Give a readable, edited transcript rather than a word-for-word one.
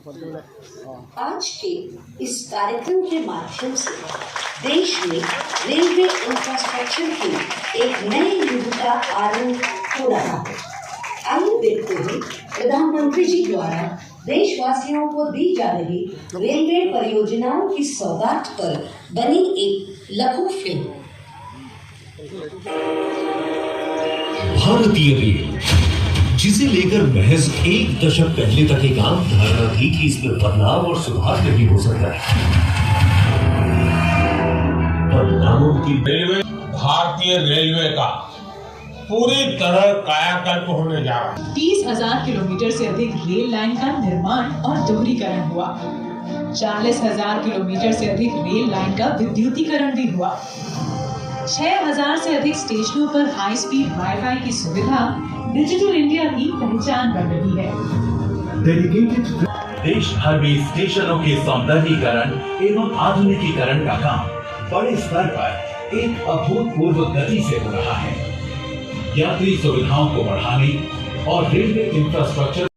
आज के इस कार्यक्रम के माध्यम से देश में रेलवे इंफ्रास्ट्रक्चर की एक नए युग का आरंभ हो रहा है। आइए देखते हैं प्रधानमंत्री जी द्वारा देशवासियों को दी जा रही रेलवे परियोजनाओं की सौगात पर बनी एक लघु फिल्म। भारतीय रेल, जिसे लेकर महज एक दशक पहले तक एक आम धारणा थी कि इसमें बदलाव और सुधार नहीं हो सकता है, पर नामुमकिन रेलवे भारतीय रेलवे का पूरी तरह कायाकल्प होने जा रहा है। 30,000 किलोमीटर से अधिक रेल लाइन का निर्माण और दोहरीकरण हुआ। 40,000 किलोमीटर से अधिक रेल लाइन का विद्युतीकरण भी हुआ। 6,000 से अधिक स्टेशनों पर हाई स्पीड वाईफाई की सुविधा डिजिटल इंडिया की पहचान बन रही है। देश भर में स्टेशनों के सौंदर्यीकरण एवं आधुनिकीकरण का काम बड़े स्तर पर एक अभूतपूर्व गति से हो रहा है। यात्री सुविधाओं को बढ़ाने और रेलवे इंफ्रास्ट्रक्चर